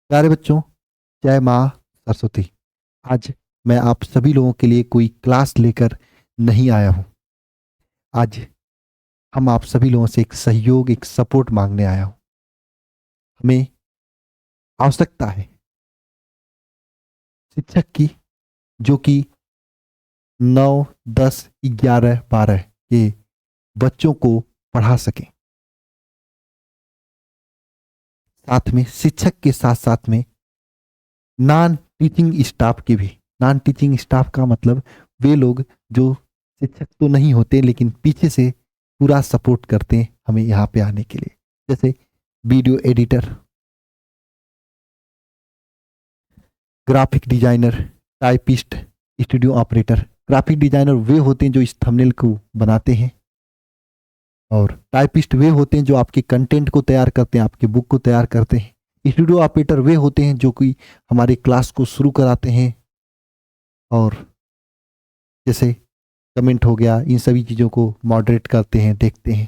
प्यारे बच्चों, जय माँ सरस्वती। आज मैं आप सभी लोगों के लिए कोई क्लास लेकर नहीं आया हूँ। आज हम आप सभी लोगों से एक सहयोग, एक सपोर्ट मांगने आया हूँ। हमें आवश्यकता है शिक्षक की, जो कि 9, 10, 11, 12 के बच्चों को पढ़ा सकें। साथ में शिक्षक के साथ साथ में नॉन टीचिंग स्टाफ के भी। नॉन टीचिंग स्टाफ का मतलब वे लोग जो शिक्षक तो नहीं होते लेकिन पीछे से पूरा सपोर्ट करते हैं हमें यहाँ पे आने के लिए। जैसे video editor, graphic designer, typist, studio operator. Graphic designer वे होते हैं जो इस थंबनेल को बनाते हैं, और टाइपिस्ट वे होते हैं जो आपके कंटेंट को तैयार करते हैं, आपके बुक को तैयार करते हैं। स्टूडियो ऑपरेटर वे होते हैं जो कि हमारे क्लास को शुरू कराते हैं, और जैसे कमेंट हो गया, इन सभी चीज़ों को मॉडरेट करते हैं, देखते हैं।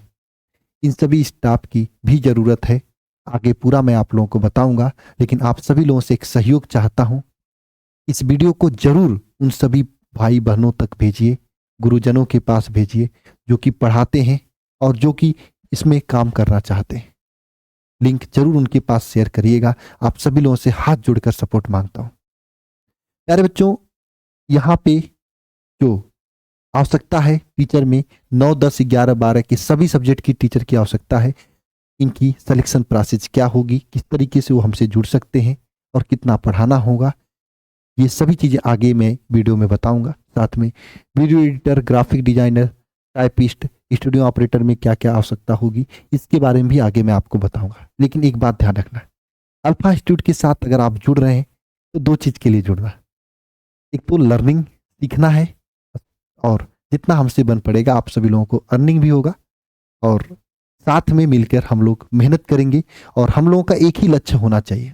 इन सभी स्टाफ की भी ज़रूरत है। आगे पूरा मैं आप लोगों को बताऊंगा, लेकिन आप सभी लोगों से एक सहयोग चाहता हूं। इस वीडियो को जरूर उन सभी भाई बहनों तक भेजिए, गुरुजनों के पास भेजिए जो कि पढ़ाते हैं और जो कि इसमें काम करना चाहते हैं। लिंक जरूर उनके पास शेयर करिएगा। आप सभी लोगों से हाथ जोड़कर सपोर्ट मांगता हूं। प्यारे बच्चों, यहाँ पे जो आवश्यकता है टीचर में, 9, 10, 11, 12 के सभी सब्जेक्ट की टीचर की आवश्यकता है। इनकी सिलेक्शन प्रोसेस क्या होगी, किस तरीके से वो हमसे जुड़ सकते हैं और कितना पढ़ाना होगा, ये सभी चीज़ें आगे मैं वीडियो में बताऊंगा। साथ में video editor, graphic designer, typist, studio operator में क्या क्या आवश्यकता होगी, इसके बारे में भी आगे मैं आपको बताऊंगा। लेकिन एक बात ध्यान रखना, अल्फा इंस्टीट्यूट के साथ अगर आप जुड़ रहे हैं तो दो चीज़ के लिए जुड़ना। एक तो लर्निंग सीखना है, और जितना हमसे बन पड़ेगा आप सभी लोगों को अर्निंग भी होगा, और साथ में मिलकर हम लोग मेहनत करेंगे। और हम लोगों का एक ही लक्ष्य होना चाहिए,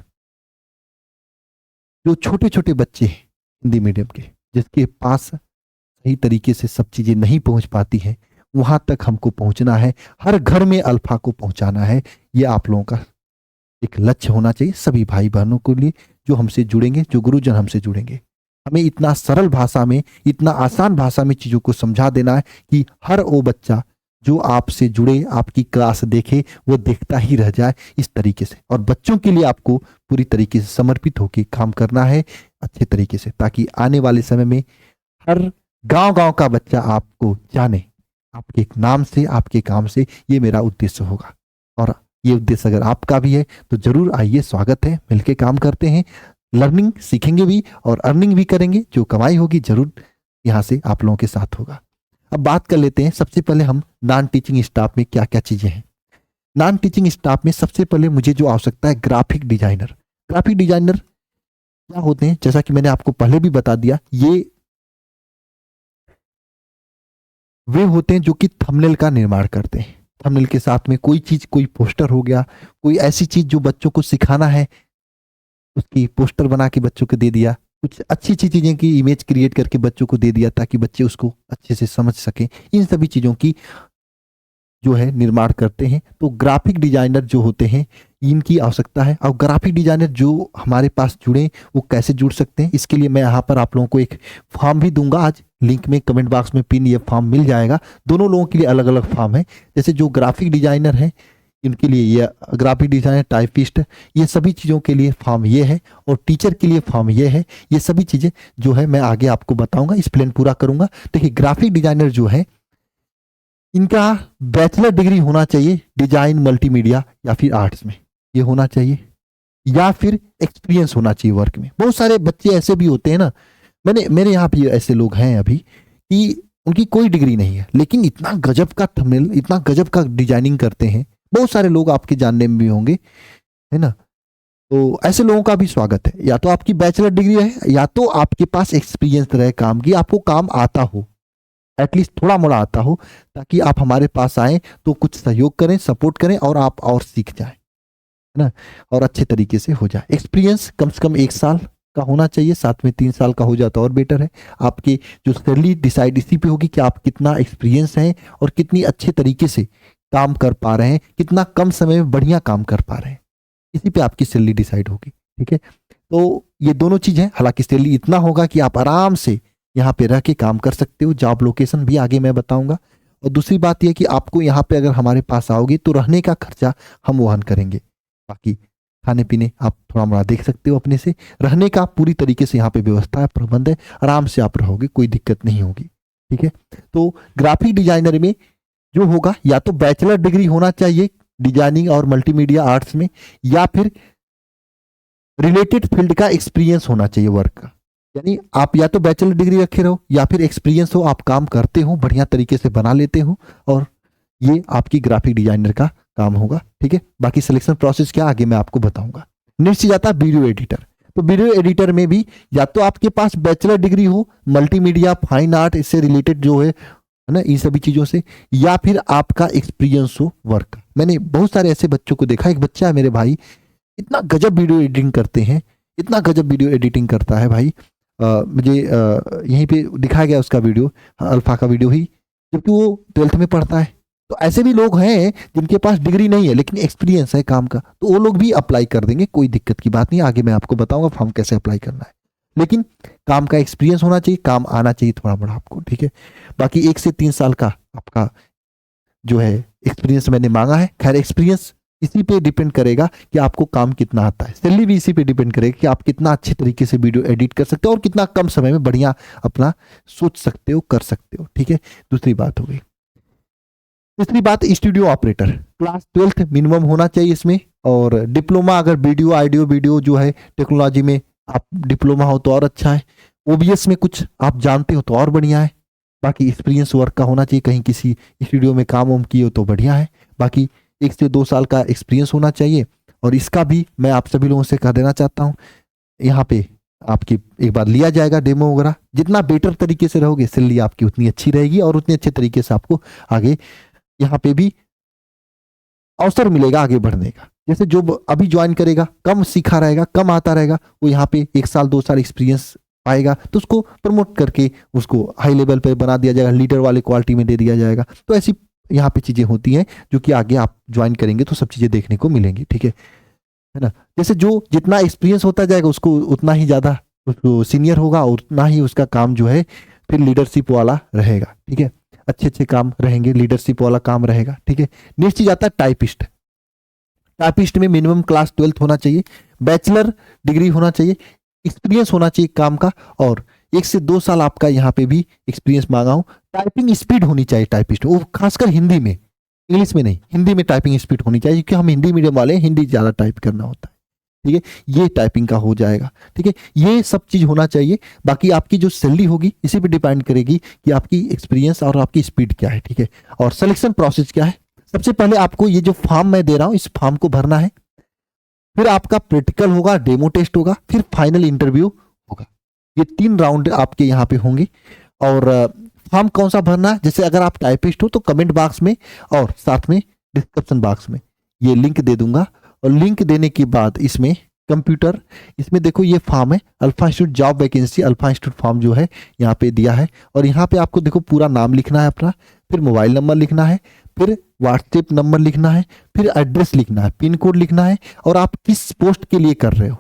जो छोटे छोटे बच्चे हैं हिंदी मीडियम के, जिसके पास सही तरीके से सब चीज़ें नहीं पहुंच पाती हैं, वहां तक हमको पहुंचना है। हर घर में अल्फा को पहुंचाना है। ये आप लोगों का एक लक्ष्य होना चाहिए, सभी भाई बहनों के लिए जो हमसे जुड़ेंगे, जो गुरुजन हमसे जुड़ेंगे। हमें इतना सरल भाषा में, इतना आसान भाषा में चीज़ों को समझा देना है कि हर वो बच्चा जो आपसे जुड़े, आपकी क्लास देखे, वो देखता ही रह जाए इस तरीके से। और बच्चों के लिए आपको पूरी तरीके से समर्पित होकर काम करना है अच्छे तरीके से, ताकि आने वाले समय में हर गांव गांव का बच्चा आपको जाने, आपके एक नाम से, आपके काम से। ये मेरा उद्देश्य होगा, और ये उद्देश्य अगर आपका भी है तो जरूर आइए, स्वागत है। मिलके काम करते हैं, लर्निंग सीखेंगे भी और अर्निंग भी करेंगे। जो कमाई होगी जरूर यहाँ से आप लोगों के साथ होगा। अब बात कर लेते हैं, सबसे पहले हम नॉन टीचिंग स्टाफ में क्या क्या चीजें हैं। नॉन टीचिंग स्टाफ में सबसे पहले मुझे जो आवश्यकता है, ग्राफिक डिजाइनर। ग्राफिक डिजाइनर क्या होते हैं, जैसा कि मैंने आपको पहले भी बता दिया, ये वे होते हैं जो कि थंबनेल का निर्माण करते हैं। थंबनेल के साथ में कोई चीज, कोई पोस्टर हो गया, कोई ऐसी चीज जो बच्चों को सिखाना है, उसकी पोस्टर बना के बच्चों को दे दिया। कुछ अच्छी अच्छी चीजें की इमेज क्रिएट करके बच्चों को दे दिया, ताकि बच्चे उसको अच्छे से समझ सकें। इन सभी चीजों की जो है निर्माण करते हैं। तो ग्राफिक डिजाइनर जो होते हैं, इनकी आवश्यकता है। और ग्राफिक डिजाइनर जो हमारे पास जुड़े, वो कैसे जुड़ सकते हैं, इसके लिए मैं यहाँ पर आप लोगों को एक फॉर्म भी दूंगा। आज लिंक में, कमेंट बॉक्स में पिन ये फॉर्म मिल जाएगा। दोनों लोगों के लिए अलग अलग फॉर्म है। जैसे जो ग्राफिक डिजाइनर है, इनके लिए ये ग्राफिक डिजाइनर, टाइपिस्ट, ये सभी चीज़ों के लिए फॉर्म ये है, और टीचर के लिए फॉर्म ये है। ये सभी चीज़ें जो है मैं आगे आपको बताऊंगा, एक्सप्लेन पूरा करूंगा। देखिए, ग्राफिक डिजाइनर जो है, इनका बैचलर डिग्री होना चाहिए डिजाइन, मल्टीमीडिया या फिर आर्ट्स में, ये होना चाहिए। या फिर एक्सपीरियंस होना चाहिए वर्क में। बहुत सारे बच्चे ऐसे भी होते हैं ना, मेरे यहाँ भी ऐसे लोग हैं अभी, कि उनकी कोई डिग्री नहीं है, लेकिन इतना गजब का थंबनेल, इतना गजब का डिजाइनिंग करते हैं। बहुत सारे लोग आपके जानने में भी होंगे, है ना। तो ऐसे लोगों का भी स्वागत है। या तो आपकी बैचलर डिग्री है, या तो आपके पास एक्सपीरियंस रहे काम की, आपको काम आता हो, एटलीस्ट थोड़ा मोड़ा आता हो, ताकि आप हमारे पास आए तो कुछ सहयोग करें, सपोर्ट करें, और आप और सीख जाएं, है ना, और अच्छे तरीके से हो जाए। एक्सपीरियंस कम से कम 1 साल का होना चाहिए, साथ में 3 साल का हो जाता और बेटर है। आपकी जो सैलरी डिसाइड इसी पे होगी कि आप कितना एक्सपीरियंस है और कितनी अच्छे तरीके से काम कर पा रहे हैं, कितना कम समय में बढ़िया काम कर पा रहे हैं, इसी पे आपकी सैलरी डिसाइड होगी। ठीक है, तो ये दोनों चीज है। हालांकि सैलरी इतना होगा कि आप आराम से यहाँ पे रह के काम कर सकते हो। जॉब लोकेशन भी आगे मैं बताऊंगा। और दूसरी बात यह कि आपको यहाँ पे अगर हमारे पास आओगे तो रहने का खर्चा हम वहन करेंगे। बाकी खाने पीने आप थोड़ा मोड़ा देख सकते हो अपने से। रहने का पूरी तरीके से यहाँ पे व्यवस्था है, प्रबंध है, आराम से आप रहोगे, कोई दिक्कत नहीं होगी। ठीक है, तो ग्राफिक डिजाइनर में जो होगा या तो बैचलर डिग्री होना चाहिए डिजाइनिंग और मल्टीमीडिया आर्ट्स में, या फिर रिलेटेड फील्ड का एक्सपीरियंस होना चाहिए वर्क का। यानी आप या तो बैचलर डिग्री रखे रहो या फिर एक्सपीरियंस हो, आप काम करते हो, बढ़िया तरीके से बना लेते हो, और ये आपकी ग्राफिक डिजाइनर का काम होगा। ठीक है, बाकी सिलेक्शन प्रोसेस क्या आगे मैं आपको बताऊंगा। नेक्स्ट चीज आता है वीडियो एडिटर। तो वीडियो एडिटर में भी या तो आपके पास बैचलर डिग्री हो मल्टीमीडिया फाइन आर्ट इससे रिलेटेड जो है ना, इन सभी चीजों से, या फिर आपका एक्सपीरियंस हो वर्क का। मैंने बहुत सारे ऐसे बच्चों को देखा। एक बच्चा है मेरे भाई, इतना गजब वीडियो एडिटिंग करते हैं, इतना गजब वीडियो एडिटिंग करता है भाई। मुझे यहीं पे दिखाया गया उसका वीडियो, अल्फा का वीडियो ही, जबकि वो 12th में पढ़ता है। तो ऐसे भी लोग हैं जिनके पास डिग्री नहीं है लेकिन एक्सपीरियंस है काम का, तो वो लोग भी अप्लाई कर देंगे, कोई दिक्कत की बात नहीं। आगे मैं आपको बताऊंगा फॉर्म कैसे अप्लाई करना है, लेकिन काम का एक्सपीरियंस होना चाहिए, काम आना चाहिए थोड़ा बड़ा आपको। ठीक है, बाकी 1 से 3 साल का आपका जो है एक्सपीरियंस मैंने मांगा है। खैर एक्सपीरियंस इसी पे डिपेंड करेगा कि आपको काम कितना आता है। सैलरी भी इसी पे डिपेंड करेगा कि आप कितना अच्छे तरीके से वीडियो एडिट कर सकते हो और कितना कम समय में बढ़िया अपना सोच सकते हो, कर सकते हो। ठीक है, दूसरी बात हो गई। तीसरी बात, studio operator class 12th minimum होना चाहिए इसमें, और डिप्लोमा अगर वीडियो जो है टेक्नोलॉजी में आप डिप्लोमा हो तो और अच्छा है। ओबीएस में कुछ आप जानते हो तो और बढ़िया है। बाकी एक्सपीरियंस वर्क का होना चाहिए, कहीं किसी स्टूडियो में काम वाम किए हो तो बढ़िया है। बाकी 1 से 2 साल का एक्सपीरियंस होना चाहिए, और इसका भी मैं आप सभी लोगों से कह देना चाहता हूँ, यहाँ पे आपकी एक बार लिया जाएगा डेमो वगैरह। जितना बेटर तरीके से रहोगे सैलरी आपकी उतनी अच्छी रहेगी, और उतने अच्छे तरीके से आपको आगे यहाँ पे भी अवसर मिलेगा आगे बढ़ने का। जैसे जो अभी ज्वाइन करेगा, कम सीखा रहेगा, कम आता रहेगा, वो यहाँ पे 1 साल 2 साल एक्सपीरियंस पाएगा तो उसको प्रमोट करके उसको हाई लेवल पे बना दिया जाएगा, लीडर वाले क्वालिटी में दे दिया जाएगा। तो ऐसी यहाँ पे चीजें होती हैं जो कि आगे आप ज्वाइन करेंगे तो सब चीजें देखने को मिलेंगी। ठीक है ना, जैसे जो जितना एक्सपीरियंस होता जाएगा उसको उतना ही ज्यादा उसको सीनियर होगा, और उतना ही उसका काम जो है फिर लीडरशिप वाला रहेगा। ठीक है, अच्छे अच्छे काम रहेंगे, लीडरशिप वाला काम रहेगा। ठीक है, नेक्स्ट चीज आता है टाइपिस्ट। टाइपिस्ट में मिनिमम क्लास 12th होना चाहिए, बैचलर डिग्री होना चाहिए, एक्सपीरियंस होना चाहिए काम का, और 1 से 2 साल आपका यहाँ पे भी एक्सपीरियंस मांगा हूं। टाइपिंग स्पीड होनी चाहिए टाइपिस्ट, वो खासकर हिंदी में, इंग्लिश में नहीं, हिंदी में टाइपिंग स्पीड होनी चाहिए, क्योंकि हम हिंदी मीडियम वाले हैं, हिंदी ज्यादा टाइप करना होता है। ठीक है, ये टाइपिंग का हो जाएगा। ठीक है, ये सब चीज होना चाहिए। बाकी आपकी जो सैलरी होगी इसी पे डिपेंड करेगी कि आपकी एक्सपीरियंस और आपकी स्पीड क्या है। ठीक है, और सिलेक्शन प्रोसेस क्या है। सबसे पहले आपको ये जो फॉर्म मैं दे रहा हूं इस फॉर्म को भरना है, फिर आपका प्रैक्टिकल होगा, डेमो टेस्ट होगा, फिर फाइनल इंटरव्यू होगा। ये 3 राउंड आपके यहाँ पे होंगे। और फॉर्म कौन सा भरना है, जैसे अगर आप टाइपिस्ट हो तो कमेंट बॉक्स में और साथ में डिस्क्रिप्शन बॉक्स में ये लिंक दे दूंगा, और लिंक देने के बाद इसमें कंप्यूटर, इसमें देखो ये फॉर्म है alpha institute job vacancy, alpha institute form जो है यहाँ पे दिया है, और यहाँ पे आपको देखो पूरा नाम लिखना है अपना, फिर मोबाइल नंबर लिखना है, फिर व्हाट्सएप नंबर लिखना है, फिर एड्रेस लिखना है, पिन कोड लिखना है, और आप किस पोस्ट के लिए कर रहे हो।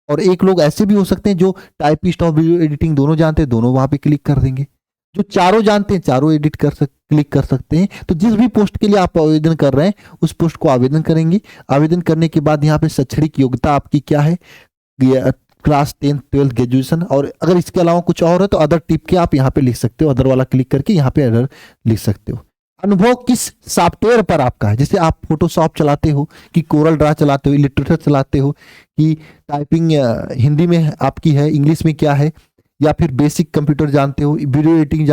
और एक लोग ऐसे भी हो सकते हैं जो टाइपिस्ट और वीडियो एडिटिंग दोनों जानते हैं, दोनों वहां पे क्लिक कर देंगे। जो चारों जानते हैं चारों एडिट क्लिक कर सकते हैं। तो जिस भी पोस्ट के लिए आप आवेदन कर रहे हैं उस पोस्ट को आवेदन करेंगे। आवेदन करने के बाद यहाँ पे शैक्षणिक योग्यता आपकी क्या है, क्लास 10th 12th ग्रेजुएशन, और अगर इसके अलावा कुछ और है तो अदर टिप के आप यहाँ पे लिख सकते हो, अदर वाला क्लिक करके यहाँ पे अदर लिख सकते हो। अनुभव किस सॉफ्टवेयर पर आपका है, जैसे आप फोटोशॉप चलाते हो कि कोरल ड्रा चलाते हो, इलिस्ट्रेटर चलाते हो, कि टाइपिंग हिंदी में आपकी है, इंग्लिश में क्या है, या फिर बेसिक कंप्यूटर जानते हो, वीडियो एडिटिंग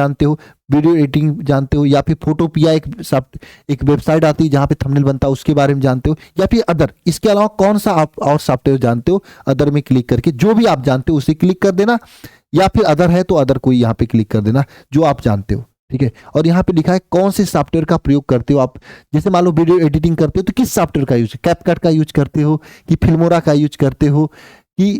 जानते हो, या फिर फोटोपिया एक वेबसाइट आती है जहां पे थंबनेल बनता है उसके बारे में जानते हो, या फिर अदर, इसके अलावा कौन सा आप और सॉफ्टवेयर जानते हो, अदर में क्लिक करके जो भी आप जानते हो उसे क्लिक कर देना, या फिर अदर है तो अदर कोई यहाँ पे क्लिक कर देना जो आप जानते हो। ठीक है, और यहाँ पे लिखा है कौन से सॉफ्टवेयर का प्रयोग करते हो आप। जैसे मान लो वीडियो एडिटिंग करते हो तो किस सॉफ्टवेयर का यूज, कैपकट का यूज करते हो कि फिल्मोरा का यूज करते हो कि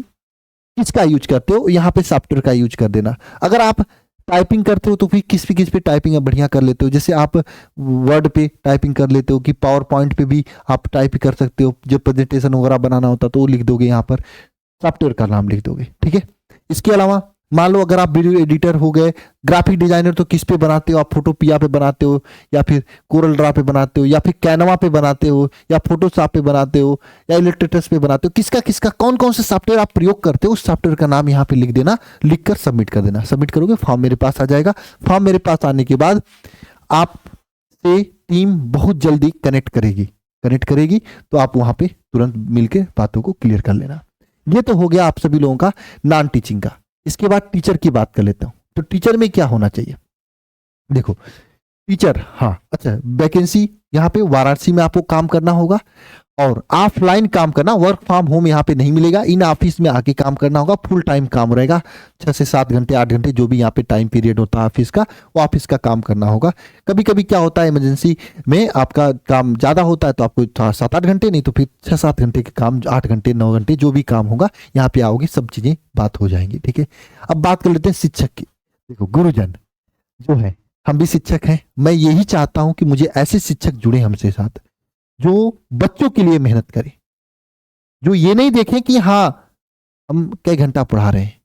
किसका यूज करते हो, यहाँ पे सॉफ्टवेयर का यूज कर देना। अगर आप टाइपिंग करते हो तो फिर किस पे टाइपिंग बढ़िया कर लेते हो, जैसे आप वर्ड पे टाइपिंग कर लेते हो कि पावर पॉइंट पे भी आप टाइप कर सकते हो, जब प्रेजेंटेशन वगैरह बनाना होता तो वो लिख दोगे यहाँ पर। सॉफ्टवेयर का नाम लिख दोगे, ठीक है। इसके अलावा मान लो अगर आप वीडियो एडिटर हो गए, ग्राफिक डिजाइनर तो किस पे बनाते हो आप, फोटोपिया पे बनाते हो, या फिर कोरल ड्रा पे बनाते हो, या फिर कैनवा पे बनाते हो, या फोटोशॉप पे बनाते हो, या इलस्ट्रेटर्स पे बनाते हो, किसका किसका कौन कौन से सॉफ्टवेयर आप प्रयोग करते हो, उस सॉफ्टवेयर का नाम यहाँ पे लिख देना, लिखकर सबमिट कर देना। सबमिट करोगे फॉर्म मेरे पास आ जाएगा। फॉर्म मेरे पास आने के बाद आपसे टीम बहुत जल्दी कनेक्ट करेगी, तो आप वहां पे तुरंत मिलकर बातों को क्लियर कर लेना। ये तो हो गया आप सभी लोगों का नॉन टीचिंग का। इसके बाद टीचर की बात कर लेता हूं। तो टीचर में क्या होना चाहिए, देखो टीचर, हाँ अच्छा, वैकेंसी यहाँ पे वाराणसी में आपको काम करना होगा और ऑफलाइन काम करना, वर्क फ्रॉम होम यहाँ पे नहीं मिलेगा, इन ऑफिस में आके काम करना होगा। फुल टाइम काम रहेगा, 6 से 7 घंटे 8 घंटे जो भी यहाँ पे टाइम पीरियड होता है ऑफिस का, वो ऑफिस का काम करना होगा। कभी कभी क्या होता है इमरजेंसी में आपका काम ज़्यादा होता है तो आपको 7-8 घंटे, नहीं तो फिर 6-7 घंटे के काम, 8 घंटे 9 घंटे जो भी काम होगा यहाँ पे आओगे, सब चीज़ें बात हो जाएंगी, ठीक है। अब बात कर लेते हैं शिक्षक की। देखो गुरुजन जो है, हम भी शिक्षक हैं, मैं यही चाहता हूं कि मुझे ऐसे शिक्षक जुड़े हमसे साथ जो बच्चों के लिए मेहनत करें, जो ये नहीं देखें कि हाँ हम कई घंटा पढ़ा रहे हैं,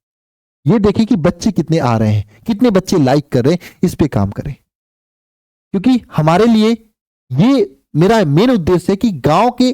ये देखें कि बच्चे कितने आ रहे हैं, कितने बच्चे लाइक कर रहे हैं, इस पे काम करें। क्योंकि हमारे लिए ये मेरा मेन उद्देश्य है कि गांव के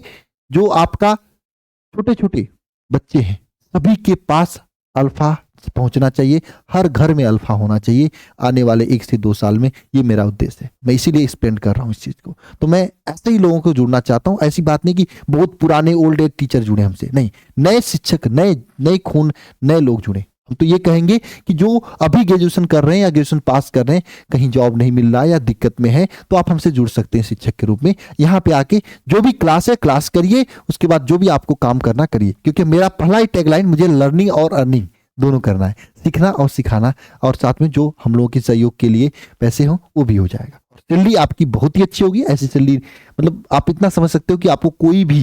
जो आपका छोटे छोटे बच्चे हैं सभी के पास अल्फा पहुंचना चाहिए, हर घर में अल्फा होना चाहिए आने वाले 1 से 2 साल में। ये मेरा उद्देश्य है, मैं इसीलिए एक्सप्लेन कर रहा हूं इस चीज को। तो मैं ऐसे ही लोगों को जुड़ना चाहता हूं, ऐसी बात नहीं कि बहुत पुराने ओल्ड एज टीचर जुड़े हमसे, नहीं, नए शिक्षक, नए खून, नए लोग जुड़े। हम तो ये कहेंगे कि जो अभी ग्रेजुएशन कर रहे हैं या ग्रेजुएशन पास कर रहे हैं, कहीं जॉब नहीं मिल रहा है या दिक्कत में है, तो आप हमसे जुड़ सकते हैं शिक्षक के रूप में। यहाँ पे आके जो भी क्लास है क्लास करिए, उसके बाद जो भी आपको काम करना करिए। क्योंकि मेरा पहला ही टैगलाइन, मुझे लर्निंग और अर्निंग दोनों करना है, सीखना और सिखाना, और साथ में जो हम लोगों के सहयोग के लिए पैसे हों वो भी हो जाएगा। सैलरी आपकी बहुत ही अच्छी होगी, ऐसी सैलरी मतलब आप इतना समझ सकते हो कि आपको कोई भी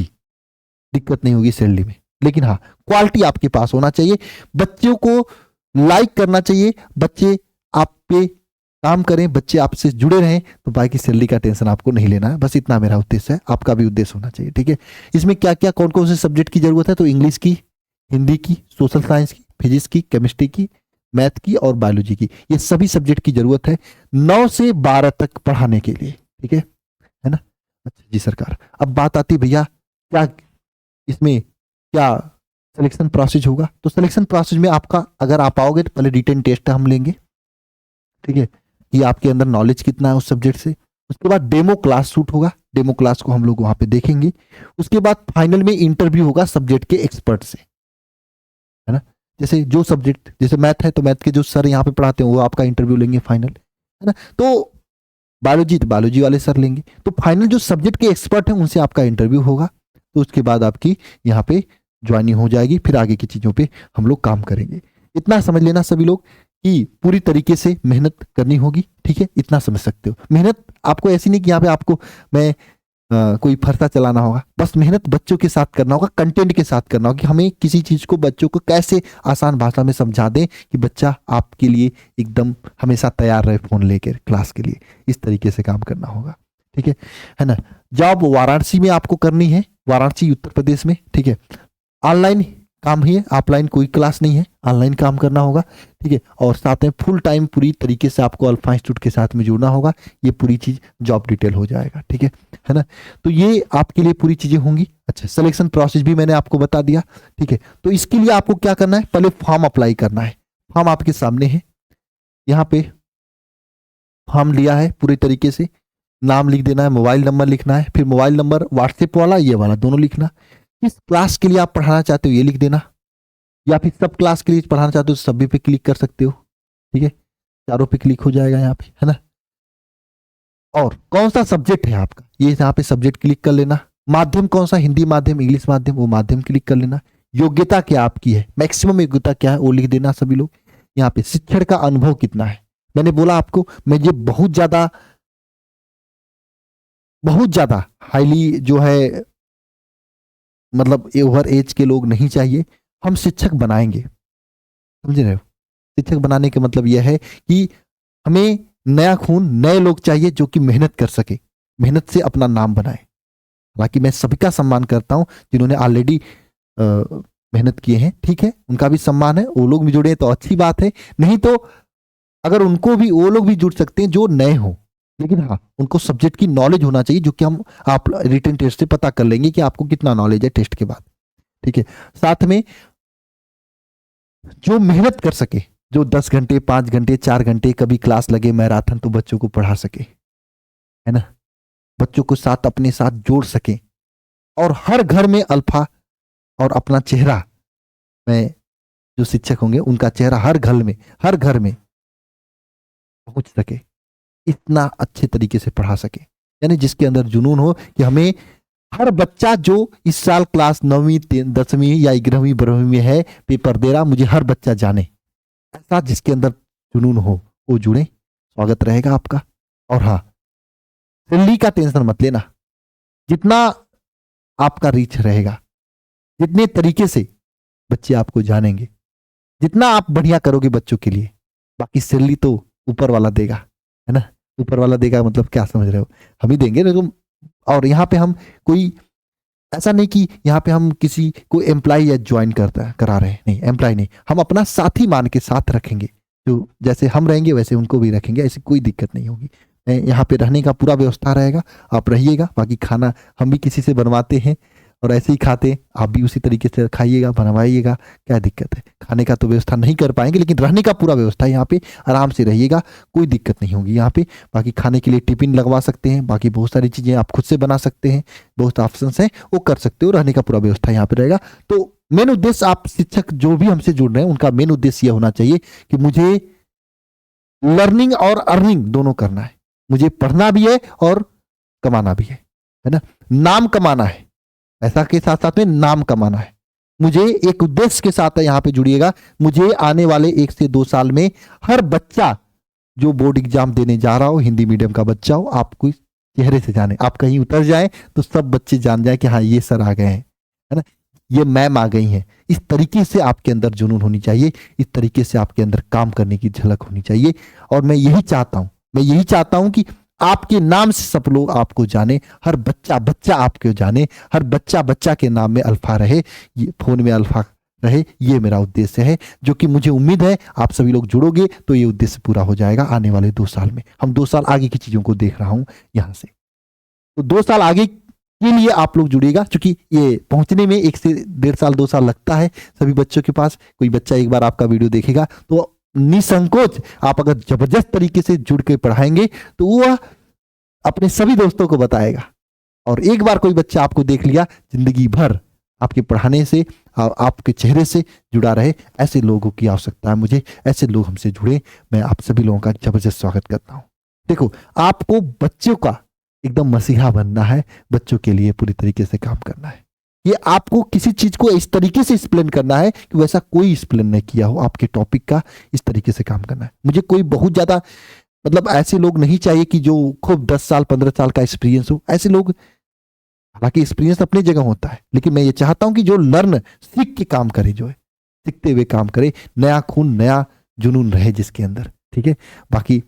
दिक्कत नहीं होगी सैलरी में। लेकिन हाँ, क्वालिटी आपके पास होना चाहिए, बच्चों को लाइक करना चाहिए, बच्चे आप पे काम करें, बच्चे आपसे जुड़े रहें, तो बाकी सैलरी का टेंशन आपको नहीं लेना है। बस इतना मेरा उद्देश्य है, आपका भी उद्देश्य होना चाहिए, ठीक है। इसमें क्या क्या कौन कौन से सब्जेक्ट की जरूरत है, तो इंग्लिश की, हिंदी की, सोशल साइंस की, फिजिक्स की, केमिस्ट्री की, मैथ की और बायोलॉजी की, ये सभी सब्जेक्ट की जरूरत है 9 से 12 तक पढ़ाने के लिए, ठीक है ना। अच्छा जी सरकार, अब बात आती भैया क्या इसमें क्या सिलेक्शन प्रोसेस होगा। तो सिलेक्शन प्रोसेस में आपका, अगर आप आओगे तो पहले रिटन टेस्ट हम लेंगे, ठीक है, कि आपके अंदर नॉलेज कितना है उस सब्जेक्ट से। उसके बाद डेमो क्लास शूट होगा, डेमो क्लास को हम लोग वहां पे देखेंगे। उसके बाद फाइनल में इंटरव्यू होगा सब्जेक्ट के एक्सपर्ट से, है ना। जैसे जो सब्जेक्ट, जैसे मैथ है तो मैथ के जो सर यहाँ पे पढ़ाते हैं वो आपका इंटरव्यू लेंगे फाइनल, है ना। तो बायोलॉजी तो बायोलॉजी वाले सर लेंगे। तो फाइनल जो सब्जेक्ट के एक्सपर्ट हैं उनसे आपका इंटरव्यू होगा। तो उसके बाद आपकी यहाँ पे ज्वाइनिंग हो जाएगी, फिर आगे की चीजों पे हम लोग काम करेंगे। इतना समझ लेना सभी लोग कि पूरी तरीके से मेहनत करनी होगी, ठीक है, इतना समझ सकते हो। मेहनत आपको ऐसी नहीं कि यहाँ पे आपको मैं कोई फरसा चलाना होगा, बस मेहनत बच्चों के साथ करना होगा, कंटेंट के साथ करना होगा कि हमें किसी चीज को बच्चों को कैसे आसान भाषा में समझा दें कि बच्चा आपके लिए एकदम हमेशा तैयार रहे फोन लेकर क्लास के लिए। इस तरीके से काम करना होगा, ठीक है ना। जॉब वाराणसी में आपको करनी है, वाराणसी उत्तर प्रदेश में, ठीक है। ऑनलाइन काम ही है, ऑफलाइन कोई क्लास नहीं है, ऑनलाइन काम करना होगा, ठीक है। और साथ में फुल टाइम पूरी तरीके से आपको अल्फा इंस्टीट्यूट के साथ में जुड़ना होगा। ये पूरी चीज जॉब डिटेल हो जाएगा, ठीक है ना। तो ये आपके लिए पूरी चीजें होंगी। अच्छा, सिलेक्शन प्रोसेस भी मैंने आपको बता दिया, ठीक है। तो इसके लिए आपको क्या करना है, पहले फॉर्म अप्लाई करना है। फॉर्म आपके सामने है, यहाँ पे फॉर्म लिया है, पूरी तरीके से नाम लिख देना है, मोबाइल नंबर लिखना है, फिर मोबाइल नंबर व्हाट्सएप वाला ये वाला दोनों लिखना। किस क्लास के लिए आप पढ़ाना चाहते हो ये लिख देना, या फिर सब क्लास के लिए पढ़ाना चाहते हो सभी पे क्लिक कर सकते हो, ठीक है, चारों पे क्लिक हो जाएगा यहाँ पे, है ना। और कौन सा सब्जेक्ट है आपका, ये यहाँ पे सब्जेक्ट क्लिक कर लेना। माध्यम कौन सा, हिंदी माध्यम, इंग्लिश माध्यम, वो माध्यम क्लिक कर लेना। योग्यता क्या आपकी है, मैक्सिमम योग्यता क्या है वो लिख देना सभी लोग। यहाँ पे शिक्षण का अनुभव कितना है, मैंने बोला आपको मैं ये बहुत ज्यादा हाईली जो है, मतलब ओवर एज के लोग नहीं चाहिए, हम शिक्षक बनाएंगे, समझ रहे हो। शिक्षक बनाने का मतलब यह है कि हमें नया खून, नए लोग चाहिए जो कि मेहनत कर सके, मेहनत से अपना नाम बनाए। हालांकि मैं सभी का सम्मान करता हूं जिन्होंने ऑलरेडी मेहनत किए हैं, ठीक है, उनका भी सम्मान है, वो लोग भी जुड़े तो अच्छी बात है। नहीं तो अगर उनको भी, वो लोग भी जुड़ सकते हैं जो नए हो, लेकिन हाँ उनको सब्जेक्ट की नॉलेज होना चाहिए, जो कि हम आप रिटन टेस्ट से पता कर लेंगे कि आपको कितना नॉलेज है टेस्ट के बाद, ठीक है। साथ में जो मेहनत कर सके, जो 10 घंटे 5 घंटे 4 घंटे कभी क्लास लगे मैराथन, तो बच्चों को पढ़ा सके, है ना, बच्चों को साथ अपने साथ जोड़ सके, और हर घर में अल्फा और अपना चेहरा, मैं जो शिक्षक होंगे उनका चेहरा हर घर में पहुंच सके, इतना अच्छे तरीके से पढ़ा सके, यानी जिसके अंदर जुनून हो कि हमें हर बच्चा जो इस साल क्लास 9वीं 10वीं या 11वीं 12वीं में है, पेपर दे रहा, मुझे हर बच्चा जाने, ऐसा जिसके अंदर जुनून हो वो जुड़े, स्वागत रहेगा आपका। और हाँ, दिल्ली का टेंशन मत लेना, जितना आपका रीच रहेगा, जितने तरीके से बच्चे आपको जानेंगे, जितना आप बढ़िया करोगे बच्चों के लिए, बाकी सैलरी तो ऊपर वाला देगा, है ना। ऊपर वाला देगा मतलब क्या समझ रहे हो, हम ही देंगे ना। और यहाँ पे हम कोई ऐसा नहीं कि यहाँ पे हम किसी को एम्प्लॉय या ज्वाइन करा रहे हैं, नहीं, एम्प्लॉय नहीं, हम अपना साथी मान के साथ रखेंगे, जो जैसे हम रहेंगे वैसे उनको भी रखेंगे, ऐसी कोई दिक्कत नहीं होगी। यहाँ पे रहने का पूरा व्यवस्था रहेगा, आप रहिएगा, बाकी खाना हम भी किसी से बनवाते हैं और ऐसे ही खाते, आप भी उसी तरीके से खाइएगा, बनवाइएगा, क्या दिक्कत है। खाने का तो व्यवस्था नहीं कर पाएंगे, लेकिन रहने का पूरा व्यवस्था है यहाँ पे, आराम से रहिएगा, कोई दिक्कत नहीं होगी यहाँ पे। बाकी खाने के लिए टिफिन लगवा सकते हैं, बाकी बहुत सारी चीज़ें आप खुद से बना सकते हैं, बहुत ऑप्शंस हैं, वो कर सकते हो। रहने का पूरा व्यवस्था यहाँ पे रहेगा। तो मेन उद्देश्य, आप शिक्षक जो भी हमसे जुड़ रहे हैं उनका मेन उद्देश्य यह होना चाहिए कि मुझे लर्निंग और अर्निंग दोनों करना है, मुझे पढ़ना भी है और कमाना भी है ना, नाम कमाना है, ऐसा के साथ साथ में नाम कमाना है। मुझे एक उद्देश्य के साथ यहाँ पे जुड़िएगा, मुझे आने वाले 1 से 2 साल में हर बच्चा जो बोर्ड एग्जाम देने जा रहा हो, हिंदी मीडियम का बच्चा हो, आपको चेहरे से जाने, आप कहीं उतर जाए तो सब बच्चे जान जाए कि हाँ ये सर आ गए हैं, है ना, ये मैम आ गई हैं। इस तरीके से आपके अंदर जुनून होनी चाहिए, इस तरीके से आपके अंदर काम करने की झलक होनी चाहिए। और मैं यही चाहता हूं कि आपके नाम से सब लोग आपको जाने, हर बच्चा बच्चा आपको जाने, हर बच्चा बच्चा के नाम में अल्फा रहे, ये फोन में अल्फा रहे, ये मेरा उद्देश्य है, जो कि मुझे उम्मीद है आप सभी लोग जुड़ोगे तो ये उद्देश्य पूरा हो जाएगा आने वाले 2 साल में। हम 2 साल आगे की चीजों को देख रहा हूं यहां से, तो 2 साल आगे के लिए आप लोग जुड़िएगा, क्योंकि ये पहुंचने में 1 से 1.5 साल 2 साल लगता है सभी बच्चों के पास। कोई बच्चा एक बार आपका वीडियो देखेगा तो निसंकोच आप अगर जबरदस्त तरीके से जुड़ के पढ़ाएंगे तो वह अपने सभी दोस्तों को बताएगा, और एक बार कोई बच्चा आपको देख लिया, जिंदगी भर आपके पढ़ाने से, आपके चेहरे से जुड़ा रहे। ऐसे लोगों की आवश्यकता है मुझे, ऐसे लोग हमसे जुड़े। मैं आप सभी लोगों का जबरदस्त स्वागत करता हूं। देखो, आपको बच्चों का एकदम मसीहा बनना है, बच्चों के लिए पूरी तरीके से काम करना है। ये आपको किसी चीज को इस तरीके से एक्सप्लेन करना है कि वैसा कोई एक्सप्लेन नहीं किया हो, आपके टॉपिक का इस तरीके से काम करना है। मुझे कोई बहुत ज्यादा मतलब ऐसे लोग नहीं चाहिए कि जो खूब 10 साल 15 साल का एक्सपीरियंस हो। ऐसे लोग, हालांकि एक्सपीरियंस अपनी जगह होता है, लेकिन मैं ये चाहता हूं कि जो लर्न, सीख के काम करे, जो है सीखते हुए काम करे, नया खून नया जुनून रहे जिसके अंदर, ठीक है। बाकी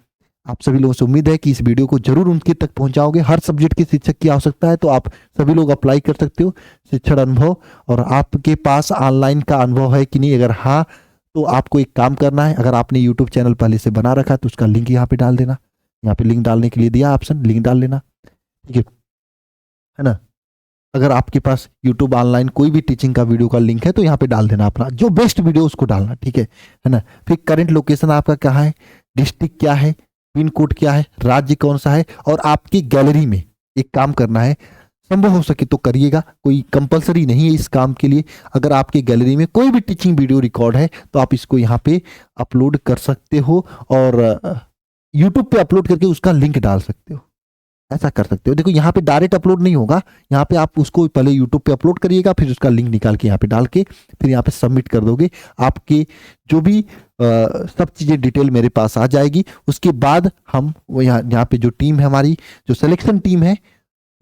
आप सभी लोगों से उम्मीद है कि इस वीडियो को जरूर उनके तक पहुंचाओगे। हर सब्जेक्ट के शिक्षक की आवश्यकता है, तो आप सभी लोग अप्लाई कर सकते हो शिक्षण अनुभव। और आपके पास ऑनलाइन का अनुभव है कि नहीं, अगर हाँ तो आपको एक काम करना है, अगर आपने यूट्यूब चैनल पहले से बना रखा है तो उसका लिंक यहाँ पे डाल देना, यहाँ पे लिंक डालने के लिए दिया ऑप्शन, लिंक डाल लेना, ठीक है ना। अगर आपके पास यूट्यूब ऑनलाइन कोई भी टीचिंग का वीडियो का लिंक है तो यहाँ पे डाल देना, अपना जो बेस्ट वीडियो उसको डालना, ठीक है ना। फिर करंट लोकेशन आपका कहाँ है, डिस्ट्रिक्ट क्या है, पिन कोड क्या है, राज्य कौन सा है, और आपकी गैलरी में एक काम करना है, संभव हो सके तो करिएगा, कोई कंपलसरी नहीं है इस काम के लिए। अगर आपकी गैलरी में कोई भी टीचिंग वीडियो रिकॉर्ड है तो आप इसको यहाँ पे अपलोड कर सकते हो, और यूट्यूब पे अपलोड करके उसका लिंक डाल सकते हो, ऐसा कर सकते हो। देखो, यहाँ पे डायरेक्ट अपलोड नहीं होगा, यहाँ पे आप उसको पहले यूट्यूब पे अपलोड करिएगा, फिर उसका लिंक निकाल के यहाँ पे डाल के फिर यहाँ पे सबमिट कर दोगे। आपके जो भी सब चीज़ें डिटेल मेरे पास आ जाएगी। उसके बाद हम वो यहाँ पे जो टीम है हमारी, जो सिलेक्शन टीम है,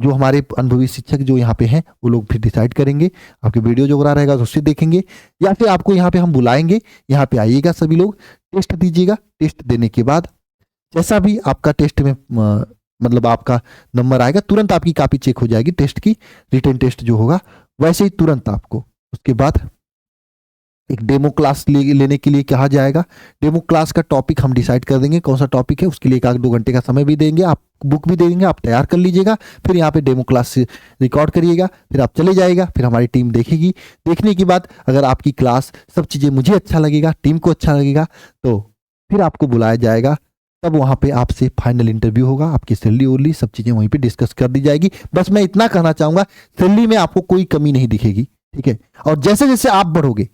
जो हमारे अनुभवी शिक्षक जो यहाँ पे हैं, वो लोग फिर डिसाइड करेंगे। आपके वीडियो जो हो रहा रहेगा तो उससे देखेंगे, या फिर आपको यहाँ पे हम बुलाएंगे, यहाँ पे आइएगा, सभी लोग टेस्ट दीजिएगा। टेस्ट देने के बाद जैसा भी आपका टेस्ट में मतलब आपका नंबर आएगा, तुरंत आपकी कॉपी चेक हो जाएगी टेस्ट की, रिटन टेस्ट जो होगा, वैसे ही तुरंत आपको उसके बाद एक डेमो क्लास लेने के लिए कहा जाएगा। डेमो क्लास का टॉपिक हम डिसाइड कर देंगे कौन सा टॉपिक है, उसके लिए 1-2 घंटे का समय भी देंगे, आप बुक भी दे देंगे, आप तैयार कर लीजिएगा। फिर यहाँ पे डेमो क्लास रिकॉर्ड करिएगा, फिर आप चले जाइएगा, फिर हमारी टीम देखेगी। देखने के बाद अगर आपकी क्लास सब चीज़ें मुझे अच्छा लगेगा, टीम को अच्छा लगेगा, तो फिर आपको बुलाया जाएगा। तब वहाँ पे आपसे फाइनल इंटरव्यू होगा, आपकी सैलरी उरली सब चीज़ें वहीं पे डिस्कस कर दी जाएगी। बस मैं इतना कहना चाहूँगा, सैलरी में आपको कोई कमी नहीं दिखेगी, ठीक है। और जैसे जैसे आप बढ़ोगे,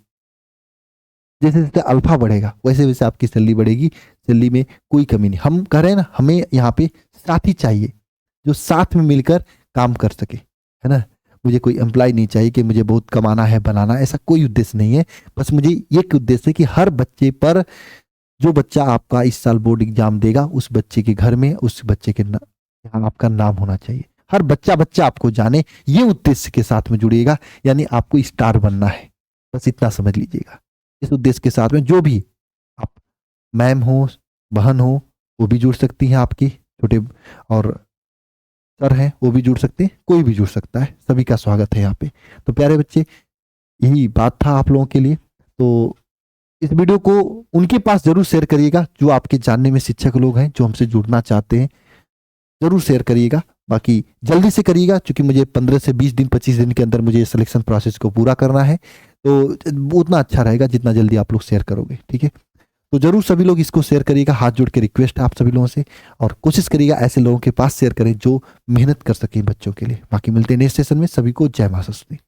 जैसे जैसे अल्फा बढ़ेगा, वैसे वैसे आपकी सैलरी बढ़ेगी। सैलरी में कोई कमी नहीं। हम कह रहे हैं ना, हमें यहाँ पे साथी चाहिए जो साथ में मिलकर काम कर सके, है ना। मुझे कोई एम्प्लॉय नहीं चाहिए कि मुझे बहुत कमाना है, बनाना, ऐसा कोई उद्देश्य नहीं है। बस मुझे एक उद्देश्य है कि हर बच्चे पर, जो बच्चा आपका इस साल बोर्ड एग्जाम देगा, उस बच्चे के घर में, उस बच्चे के यहाँ आपका नाम होना चाहिए। हर बच्चा बच्चा आपको जाने, ये उद्देश्य के साथ में जुड़िएगा। यानी आपको स्टार बनना है, बस इतना समझ लीजिएगा। इस उद्देश्य के साथ में जो भी आप, मैम हो, बहन हो, वो भी जुड़ सकती हैं आपकी, छोटे, और सर हैं वो भी जुड़ सकते हैं, कोई भी जुड़ सकता है, सभी का स्वागत है यहाँ पे। तो प्यारे बच्चे, यही बात था आप लोगों के लिए। तो इस वीडियो को उनके पास जरूर शेयर करिएगा जो आपके जानने में शिक्षक लोग हैं, जो हमसे जुड़ना चाहते हैं, जरूर शेयर करिएगा। बाकी जल्दी से करिएगा, क्योंकि मुझे 15 से 20 दिन 25 दिन के अंदर मुझे सिलेक्शन प्रोसेस को पूरा करना है। तो उतना अच्छा रहेगा जितना जल्दी आप लोग शेयर करोगे, ठीक है। तो जरूर सभी लोग इसको शेयर करिएगा, हाथ जोड़ के रिक्वेस्ट है आप सभी लोगों से। और कोशिश करिएगा ऐसे लोगों के पास शेयर करें जो मेहनत कर सकें बच्चों के लिए। बाकी मिलते हैं नेक्स्ट सेशन में। सभी को जय मां सरस्वती।